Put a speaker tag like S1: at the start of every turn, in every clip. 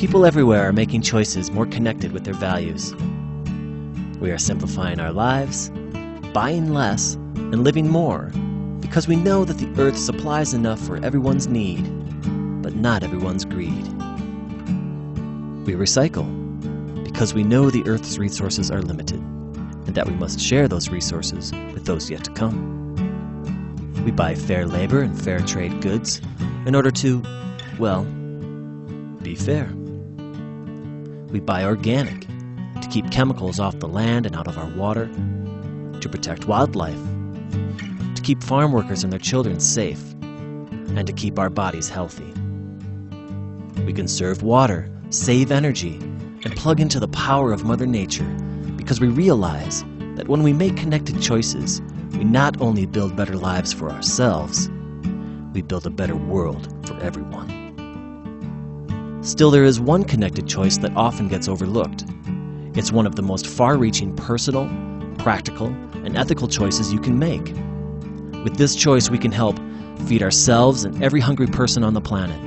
S1: People everywhere are making choices more connected with their values. We are simplifying our lives, buying less, and living more because we know that the earth supplies enough for everyone's need, but not everyone's greed. We recycle because we know the earth's resources are limited and that we must share those resources with those yet to come. We buy fair labor and fair trade goods in order to, well, be fair. We buy organic to keep chemicals off the land and out of our water, to protect wildlife, to keep farm workers and their children safe, and to keep our bodies healthy. We conserve water, save energy, and plug into the power of Mother Nature because we realize that when we make connected choices, we not only build better lives for ourselves, we build a better world for everyone. Still, there is one connected choice that often gets overlooked. It's one of the most far-reaching personal, practical, and ethical choices you can make. With this choice, we can help feed ourselves and every hungry person on the planet,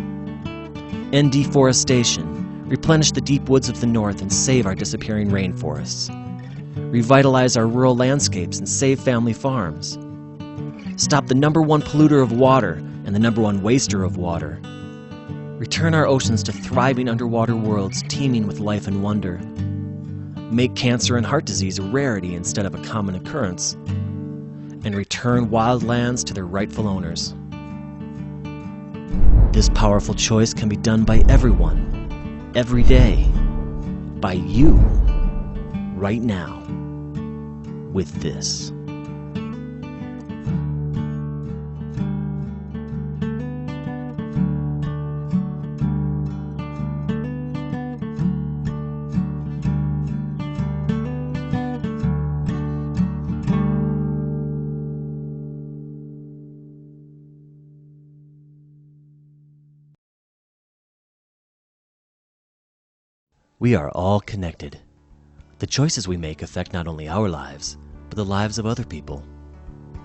S1: end deforestation, replenish the deep woods of the north and save our disappearing rainforests, revitalize our rural landscapes and save family farms, stop the #1 polluter of water and the #1 waster of water, return our oceans to thriving underwater worlds teeming with life and wonder, make cancer and heart disease a rarity instead of a common occurrence, and return wild lands to their rightful owners. This powerful choice can be done by everyone, every day, by you, right now, with this. We are all connected. The choices we make affect not only our lives, but the lives of other people.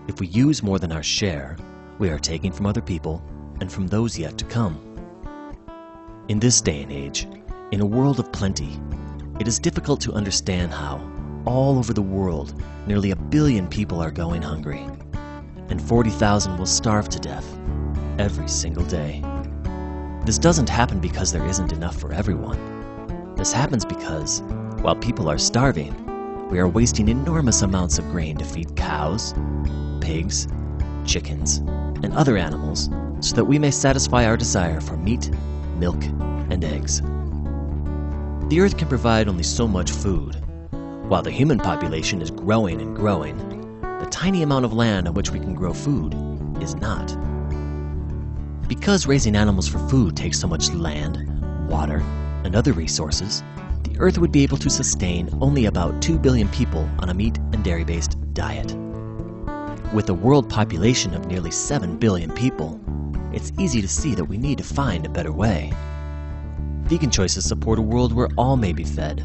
S1: If we use more than our share, we are taking from other people and from those yet to come. In this day and age, in a world of plenty, it is difficult to understand how, all over the world, nearly 1 billion people are going hungry, and 40,000 will starve to death every single day. This doesn't happen because there isn't enough for everyone. This happens because, while people are starving, we are wasting enormous amounts of grain to feed cows, pigs, chickens, and other animals so that we may satisfy our desire for meat, milk, and eggs. The earth can provide only so much food. While the human population is growing and growing, the tiny amount of land on which we can grow food is not. Because raising animals for food takes so much land, water, and other resources, the earth would be able to sustain only about 2 billion people on a meat and dairy-based diet. With a world population of nearly 7 billion people, it's easy to see that we need to find a better way. Vegan choices support a world where all may be fed.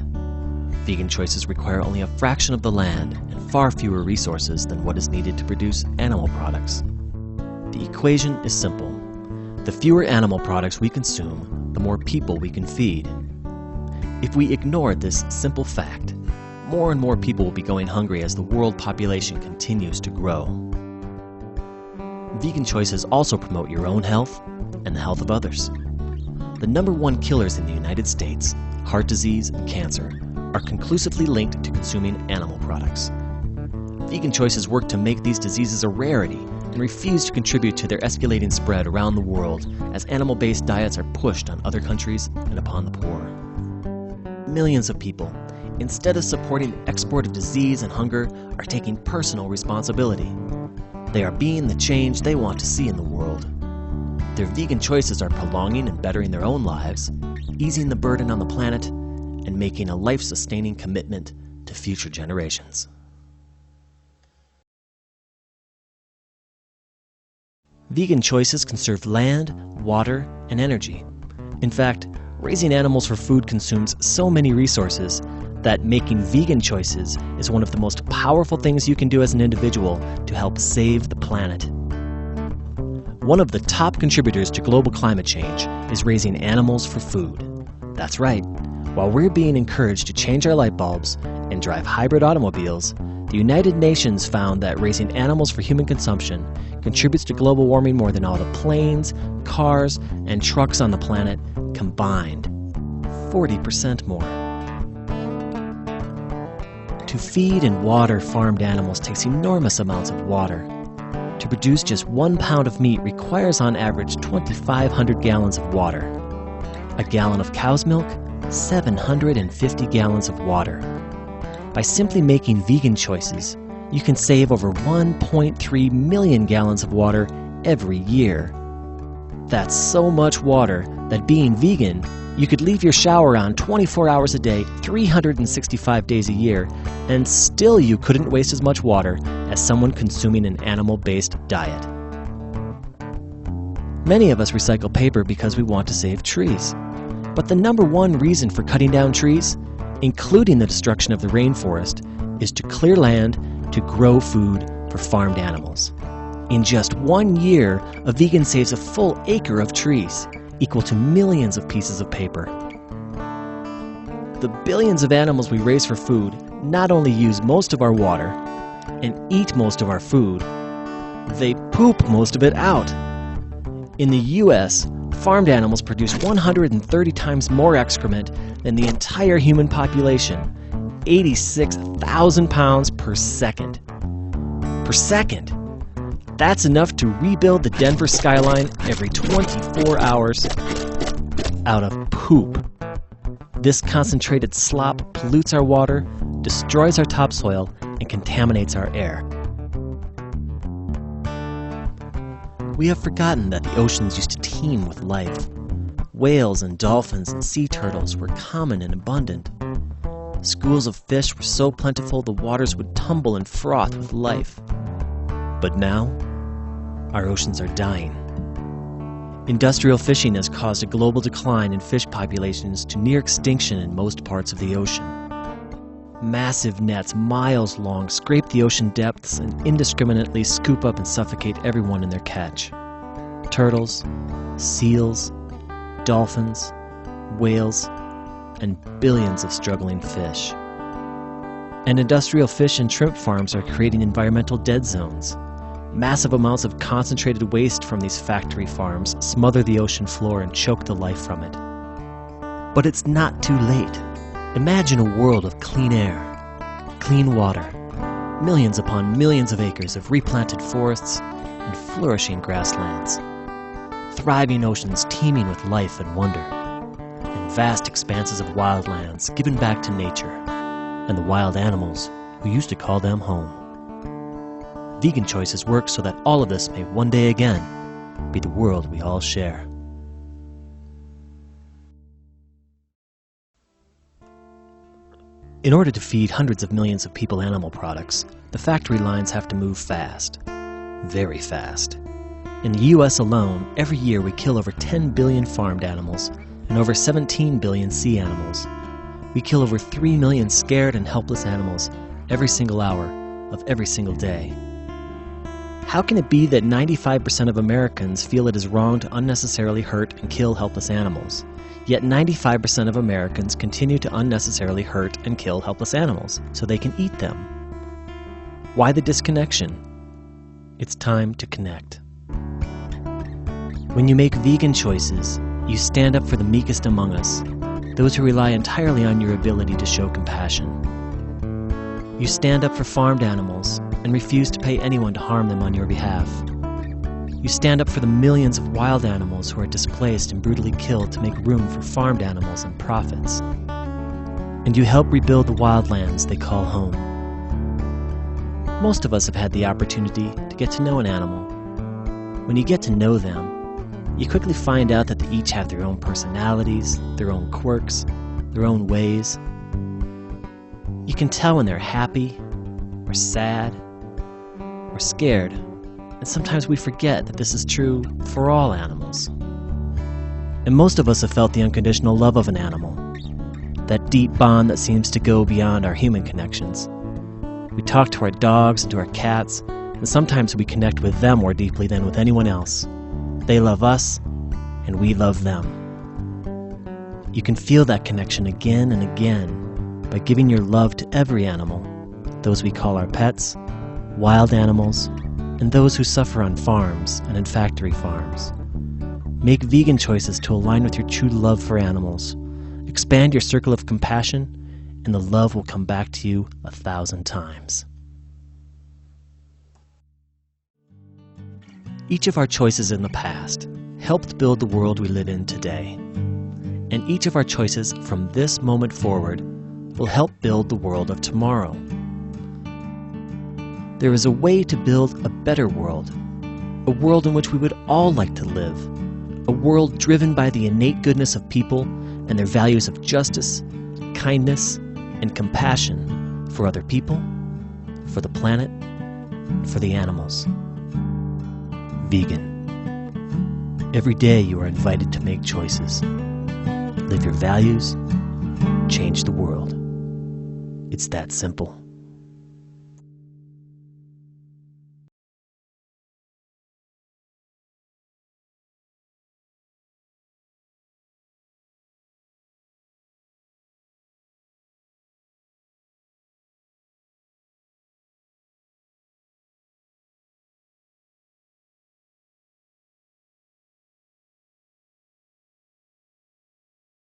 S1: Vegan choices require only a fraction of the land and far fewer resources than what is needed to produce animal products. The equation is simple. The fewer animal products we consume, the more people we can feed. If we ignore this simple fact, more and more people will be going hungry as the world population continues to grow. Vegan choices also promote your own health and the health of others. The #1 killers in the United States, heart disease and cancer, are conclusively linked to consuming animal products. Vegan choices work to make these diseases a rarity and refuse to contribute to their escalating spread around the world as animal-based diets are pushed on other countries and upon the poor. Millions of people, instead of supporting the export of disease and hunger, are taking personal responsibility. They are being the change they want to see in the world. Their vegan choices are prolonging and bettering their own lives, easing the burden on the planet, and making a life-sustaining commitment to future generations. Vegan choices conserve land, water, and energy. In fact, raising animals for food consumes so many resources that making vegan choices is one of the most powerful things you can do as an individual to help save the planet. One of the top contributors to global climate change is raising animals for food. That's right. While we're being encouraged to change our light bulbs and drive hybrid automobiles, the United Nations found that raising animals for human consumption contributes to global warming more than all the planes, cars, and trucks on the planet combined. 40% more. To feed and water farmed animals takes enormous amounts of water. To produce just 1 pound of meat requires on average 2,500 gallons of water. A gallon of cow's milk, 750 gallons of water. By simply making vegan choices, you can save over 1.3 million gallons of water every year. That's so much water that being vegan, you could leave your shower on 24 hours a day, 365 days a year, and still you couldn't waste as much water as someone consuming an animal-based diet. Many of us recycle paper because we want to save trees. But the number one reason for cutting down trees, including the destruction of the rainforest, is to clear land to grow food for farmed animals. In just 1 year, a vegan saves a full acre of trees, equal to millions of pieces of paper. The billions of animals we raise for food not only use most of our water and eat most of our food, they poop most of it out. In the US, farmed animals produce 130 times more excrement than the entire human population, 86,000 pounds per second. Per second! That's enough to rebuild the Denver skyline every 24 hours out of poop. This concentrated slop pollutes our water, destroys our topsoil, and contaminates our air. We have forgotten that the oceans used to teem with life. Whales and dolphins and sea turtles were common and abundant. Schools of fish were so plentiful the waters would tumble and froth with life. But now, our oceans are dying. Industrial fishing has caused a global decline in fish populations to near extinction in most parts of the ocean. Massive nets miles long scrape the ocean depths and indiscriminately scoop up and suffocate everyone in their catch. Turtles, seals, dolphins, whales, and billions of struggling fish. And industrial fish and shrimp farms are creating environmental dead zones. Massive amounts of concentrated waste from these factory farms smother the ocean floor and choke the life from it. But it's not too late. Imagine a world of clean air, clean water, millions upon millions of acres of replanted forests and flourishing grasslands, thriving oceans teeming with life and wonder, and vast expanses of wildlands given back to nature and the wild animals who used to call them home. Vegan choices work so that all of this may one day again be the world we all share. In order to feed hundreds of millions of people animal products, the factory lines have to move fast. Very fast. In the US alone, every year we kill over 10 billion farmed animals and over 17 billion sea animals. We kill over 3 million scared and helpless animals every single hour of every single day. How can it be that 95% of Americans feel it is wrong to unnecessarily hurt and kill helpless animals? Yet 95% of Americans continue to unnecessarily hurt and kill helpless animals so they can eat them. Why the disconnection? It's time to connect. When you make vegan choices, you stand up for the meekest among us, those who rely entirely on your ability to show compassion. You stand up for farmed animals and refuse to pay anyone to harm them on your behalf. You stand up for the millions of wild animals who are displaced and brutally killed to make room for farmed animals and profits. And you help rebuild the wildlands they call home. Most of us have had the opportunity to get to know an animal. When you get to know them, you quickly find out that they each have their own personalities, their own quirks, their own ways. You can tell when they're happy, or sad, or scared. And sometimes we forget that this is true for all animals. And most of us have felt the unconditional love of an animal, that deep bond that seems to go beyond our human connections. We talk to our dogs and to our cats, and sometimes we connect with them more deeply than with anyone else. They love us, and we love them. You can feel that connection again and again by giving your love to every animal, those we call our pets, wild animals, and those who suffer on farms and in factory farms. Make vegan choices to align with your true love for animals. Expand your circle of compassion, and the love will come back to you 1,000 times. Each of our choices in the past helped build the world we live in today. And each of our choices from this moment forward will help build the world of tomorrow. There is a way to build a better world, a world in which we would all like to live, a world driven by the innate goodness of people and their values of justice, kindness, and compassion for other people, for the planet, for the animals. Vegan. Every day you are invited to make choices. Live your values, change the world. It's that simple.